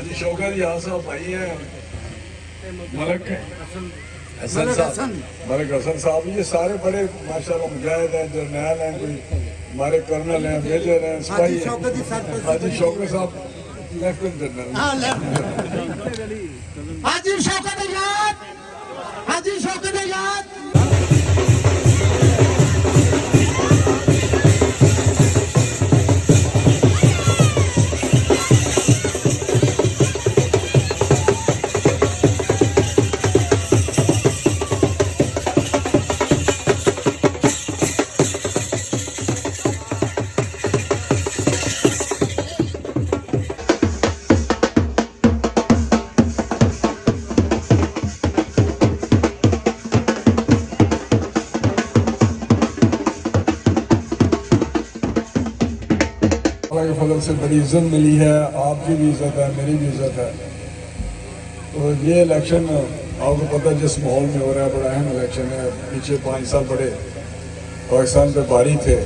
حاجی شوکت یہاں صاحب بھائی ہیں، ملک حسن صاحب، ملک حسن صاحب، یہ سارے بڑے ماشاءاللہ مجاہد ہیں، جرنیل ہیں، کوئی ہمارے کرنل ہیں، میجر ہیں، سپاہی ہیں۔ حاجی شوکت صاحب لیفٹیننٹ جنرل، حاجی شوکت یاد، حاجی شوکت یاد۔ اللہ کے فضل سے بڑی عزت ملی ہے، آپ کی بھی عزت ہے، میری بھی عزت ہے۔ تو یہ الیکشن آپ کو پتہ جس ماحول میں ہو رہا ہے، بڑا اہم الیکشن ہے۔ پیچھے 5 سال بڑے پاکستان پہ بھاری تھے،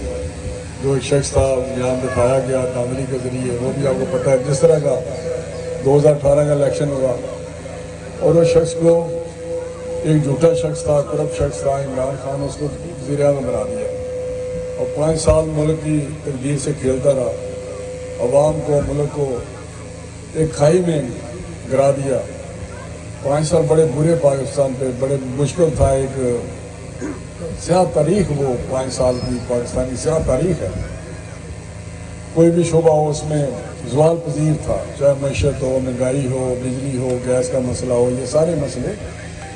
جو ایک شخص تھا یہاں دکھایا گیا دھاندلی کے ذریعے، وہ بھی آپ کو پتہ ہے جس طرح کا 2018 کا الیکشن ہوا، اور وہ شخص کو ایک جھوٹا شخص تھا، کرپٹ شخص تھا، عمران خان، اس کو وزیر اعظم بنا دیا، اور 5 سال ملک کی تقدیر سے کھیلتا رہا، عوام کو، ملک کو ایک کھائی میں گرا دیا۔ 5 سال بڑے برے پاکستان پہ، بڑے مشکل تھا، ایک سیاہ تاریخ، وہ 5 سال کی پاکستانی سیاہ تاریخ ہے۔ کوئی بھی شعبہ ہو اس میں زوال پذیر تھا، چاہے معیشت ہو، مہنگائی ہو، بجلی ہو، گیس کا مسئلہ ہو، یہ سارے مسئلے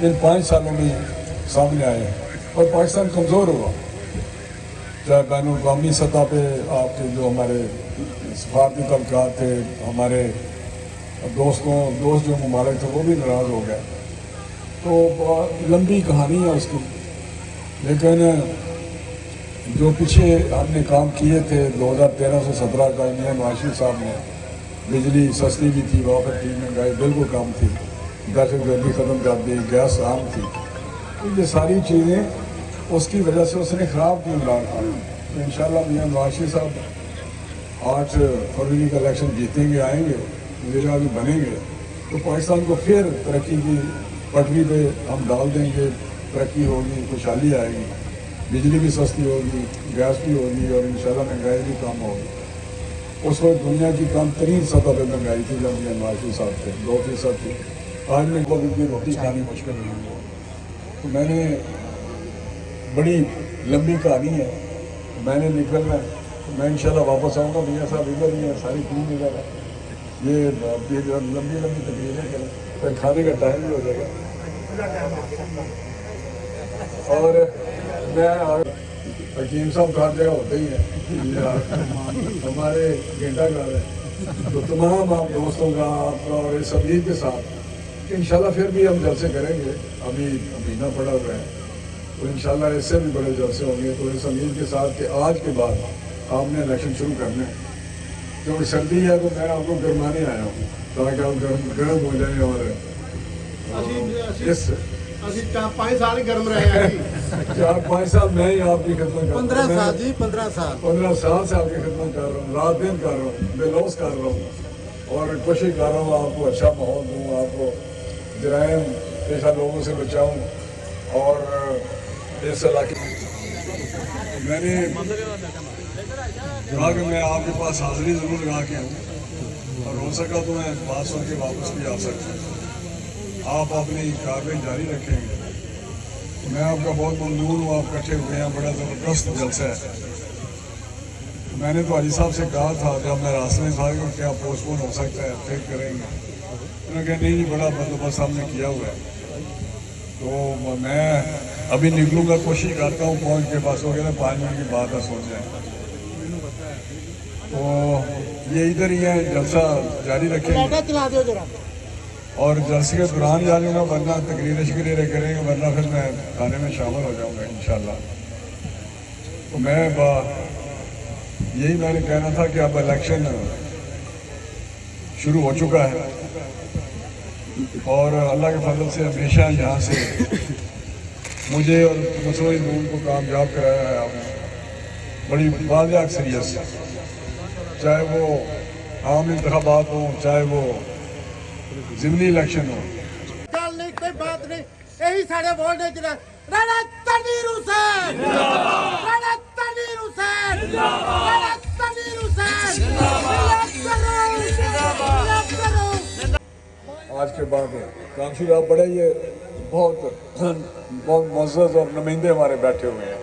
ان 5 سالوں میں سامنے آئے ہیں، اور پاکستان کمزور ہوا۔ چاہے بین الاقوامی سطح پہ آپ کے جو ہمارے سفارتی تعلقات تھے، ہمارے دوست جو ممالک تھے، وہ بھی ناراض ہو گئے۔ تو بہت لمبی کہانی ہے اس کی، لیکن جو پیچھے ہم نے کام کیے تھے 2013 سے 17 کا، میاں نواز شریف صاحب نے، بجلی سستی بھی تھی، وہاں پر تھی، مہنگائی بالکل کم تھی، دہشت گردی ختم کر دی، گیس عام تھی، تو یہ ساری چیزیں اس کی وجہ سے اس نے خراب کی عمران خان۔ تو انشاءاللہ میاں نواز شریف صاحب 8 فروری کا الیکشن جیتیں گے، آئیں گے، وزیر اعظم بنیں گے، تو پاکستان کو پھر ترقی کی پٹری پہ ہم ڈال دیں گے، ترقی ہوگی، خوشحالی آئے گی، بجلی بھی سستی ہوگی، گیس بھی ہوگی، اور انشاءاللہ مہنگائی بھی کم ہوگی۔ اس وقت دنیا کی کم ترین سطح پہ مہنگائی تھی جب میاں نواز شریف صاحب تھے، 2% تھی۔ آج میں کی روٹی کھانی مشکل ہوئی ہے۔ تو میں نے بڑی لمبی کہانی ہے، میں نے نکلنا ہے، تو میں انشاءاللہ واپس آؤں گا، میاں صاحب ادھر ہی ہیں، ساری ٹیم ادھر ہے، یہ لمبی تقریریں کریں، پھر کھانے کا ٹائم بھی ہو جائے گا۔ اور میں حکیم صاحب ہر جگہ ہوتے ہی ہیں، ہمارے گھنٹہ گھر ہے، تو تمام آپ دوستوں کا، آپ کا اور اس امید کے ساتھ انشاءاللہ پھر بھی ہم جلسے کریں گے، ابھی مہینہ پڑا ہوا ہے، تو انشاءاللہ اس سے بھی بڑے جلسے ہوں گے، تو اس امید کے ساتھ کہ آج کے بعد آپ نے الیکشن شروع کرنا ہے۔ کیونکہ سردی ہے تو میں آپ کو گرمانے آیا ہوں تاکہ آپ گرم ہو جائیں، اور اس 5 سال گرم رہے ہیں جی، 4-5 سال میں ہی آپ کی خدمت کر رہا ہوں، 15 سال جی، 15 سال 15 سال سے آپ کی خدمت کر رہا ہوں، رات دن کر رہا ہوں، بے لوث کر رہا ہوں، اور کوشش کر رہا ہوں آپ کو اچھا ماحول دوں، آپ کو جرائم پیشہ لوگوں سے بچاؤں، اور اس علاقے میں نے کہا کہ میں آپ کے پاس حاضری ضرور لگا کے آؤں، اور ہو سکا تو میں بات سن کے واپس بھی آ سکتا ہوں۔ آپ اپنی کارروائی جاری رکھیں گے، میں آپ کا بہت ممنون ہوں، آپ کٹھے ہوئے ہیں، بڑا زبردست جلسہ ہے۔ میں نے تو حاجی صاحب سے کہا تھا جب میں راستے میں تھا کہ کیا پوسٹ پون ہو سکتا ہے، پھر کریں گے، انہوں نے کہا نہیں بڑا بندوبست ہم نے کیا ہوا ہے، تو میں ابھی نکلوں گا، کوشش کرتا ہوں پہنچ کے، بس ہو گیا 5 منٹ کی بات ہے، سو جائیں۔ تو یہ ادھر ہی ہے، جلسہ جاری رکھیں گے، اور جلسے کے دوران جا لوں گا، ورنہ تقریریں کریں گے، ورنہ پھر میں کھانے میں شامل ہو جاؤں گا انشاءاللہ۔ تو یہی میں نے کہنا تھا کہ اب الیکشن شروع ہو چکا ہے، اور اللہ کے فضل سے ہمیشہ یہاں سے مجھے اور مسلم نون کو کامیاب کرایا ہے آپ نے، بڑی واضح اکثریت سے، چاہے وہ عام انتخابات ہوں، چاہے وہ ज़िमनी इलेक्शन हो। गल नहीं कोई बात नहीं यही साढ़े वोट ने चला राणा तनवीर हुसैन राणा तनवीर हुसैन राणा तनवीर हुसैन जिंदाबाद करो आज के बाद कामशूर आप बड़े ये बहुत मुअज़्ज़ज़ और नुमाइंदे हमारे बैठे हुए हैं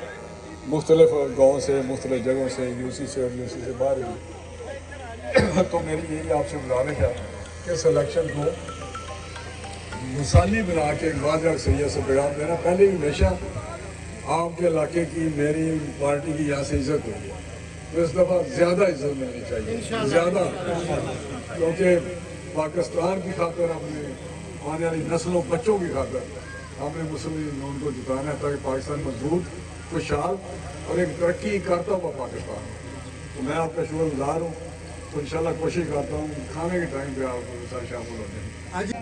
मुख्तलिफ गाँव से, मुख्तलिफ जगहों से, यूसी से और यूसी से बाहर भी। तो मेरी यही आपसे गुजारिश है कि इस इलेक्शन को मिसाली बना के एक वादा सैयद से पैगाम देना। पहले ही हमेशा आपके इलाके की मेरी पार्टी की यहाँ से इज्जत हुई है, तो इस दफ़ा ज़्यादा इज्जत मिलनी चाहिए, ज़्यादा, क्योंकि पाकिस्तान की खातिर अपने आने वाली नस्लों बच्चों की खातिर हमने मुस्लिम लीग को जिताना है ताकि पाकिस्तान मजबूत, खुशहाल और एक तरक्की करता हुआ पाकिस्तान हो। तो मैं आपका शुक्रगुजार हूँ। तो इंशाल्लाह कोशिश करता हूँ खाने के टाइम पे आप साथ शामिल हो जाएं। हाजी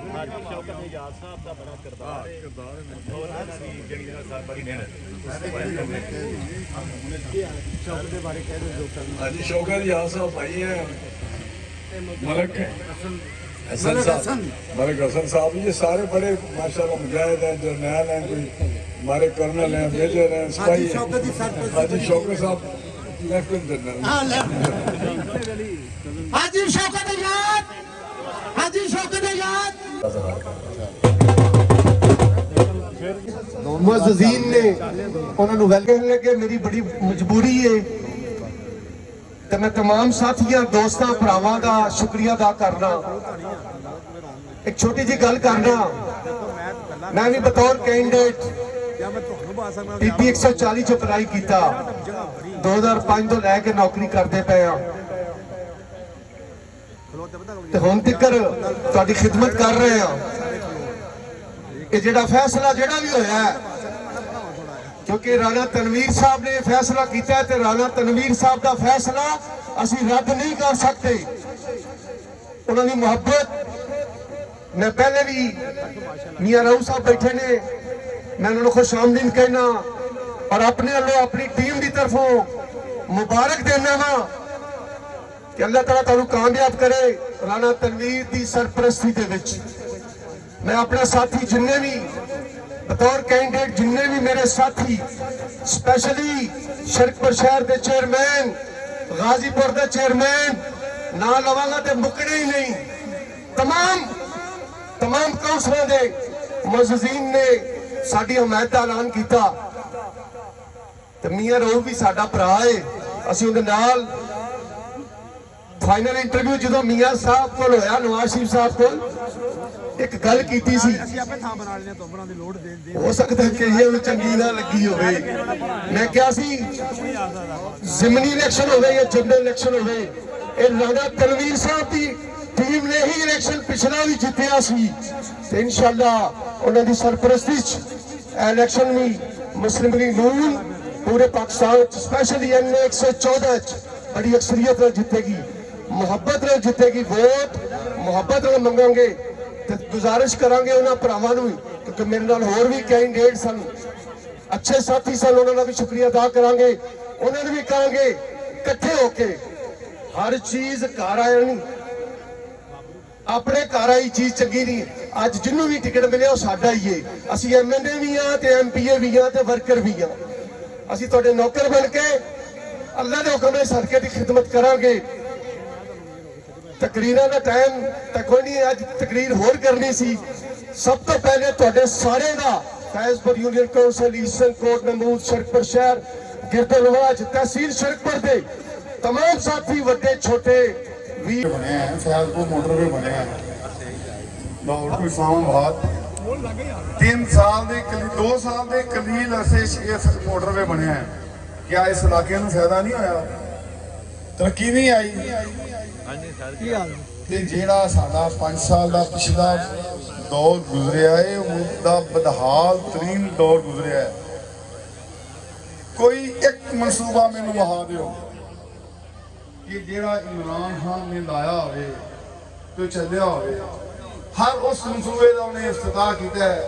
शौकत याद साहब भाई हैं, मलिक हसन साहब, ये सारे बड़े माशाल्लाह मुजाहिद हैं, जर्नैल हैं, कोई हमारे कर्नल हैं, मेजर हैं, सिपाही हैं। हाजी शौकत साहब लेफ्टिनेंट जनरल। हाजी शौकत आजाद हाजी शौकत आजाद मुअज़्ज़ज़ीन ने उन्होंने वेलकम लगे मेरी बड़ी मजबूरी है तो मैं तमाम साथियों दोस्तों भरावां का शुक्रिया अदा करना। एक छोटी जी गल करना, मैं भी बतौर कैंडिडेट पीपी 140 च अप्लाई किया, 2005 तो लैके नौकरी करते पे हुण तिकर तुहाडी खिदमत कर रहे हैं। ये जिहड़ा फैसला जिहड़ा भी होया है, क्योंकि राणा तनवीर साहब ने फैसला किया है, राणा तनवीर साहब का फैसला असी रद्द नहीं कर सकते। उन्होंने मुहब्बत, मैं पहले भी मियां राऊ साहब बैठे ने, मैं उन्होंने खुश आमदीद कहना और अपने वालों अपनी टीम की तरफों मुबारक देना वा कि अल्लाह ताला तुहानू कामयाब करे राणा तनवीर की सरपरस्ती दे विच। मैं अपने साथी जिन्ने भी बतौर कैंडिडेट जिन्ने भी मेरे साथी, स्पेशली शरकपुर शहर के चेयरमैन, गाजीपुर के चेयरमैन ना लवांगा तो मुकने ही नहीं, तमाम काउंसलर के मुअज़्ज़ज़ीन ने साडी हमायत का ऐलान किया। तो मियां राऊ भी साडा भरा है, असीं उहदे नाल फाइनल इंटरव्यू जो मियां साहब को होया, नवाज शरीफ साहब को एक गल कीती सी, हो सकता है कि ये चंगी ना लगी होवे। मैं क्या सी ज़िमनी इलेक्शन होवे या जनरल इलेक्शन होवे, ये राणा तनवीर साहब की टीम ने ही इलेक्शन पिछला भी जितया सी। तो इंशाअल्लाह उन्हां दी सरपरस्ती च इलेक्शन भी मुस्लिम लीग नून पूरे पाकिस्तान स्पेशली NA 114 च बड़ी अक्सरियत नाल जितेगी, मुहब्बत नाल जितेगी, वोट मुहब्बत नाल मंगांगे। तो गुजारिश करांगे उन्हां भरावां नूं, क्योंकि मेरे नाल होर भी कैंडिडेट सन, अच्छे साथी सन, उन्हां दा भी शुक्रिया अदा करांगे। उन्हां नूं भी कहांगे इकट्ठे होके हर चीज घर आए नहीं, अपने घर आई चीज चंगी नहीं। अज जिन्हों भी टिकट मिले वो साडा ही है, असीं MNA भी हाँ ते MPA भी हाँ ते वर्कर भी हाँ। असीं तुहाडे नौकर बन के अल्लाह दे हुक्म दे सदके दी खिदमत करांगे। तकरीरां दा टाइम तक कोई नहीं, अज तकरीर होर करनी सी। सब तो पहले तुहाडे सारे दा Faizpur union council, eastern Kot, नमूद, शरकपुर शहर, गिरदनवाज, तहसील शरकपुर दे तमाम साथी वड्डे छोटे भी बने हैं। फैजपुर मोटरवे बने हैं, लाहौर टू इस्लामाबाद 3 साल दे 2 साल दे कलील अरसे मोटरवे बने हैं। क्या इस इलाके में फायदा नहीं होया, तरक्की नहीं आई? ते जेड़ा साडा 5 साल का पिछला दौर गुजरिया है, उसका बदहाल तरीन दौर गुजरिया है। कोई एक मनसूबा मैनू वहा दिओ कि जेड़ा इमरान खान ने लाया होवे तो चलिया होवे, हर उस मनसूबे का उन्हें इफ्तिताह किया है।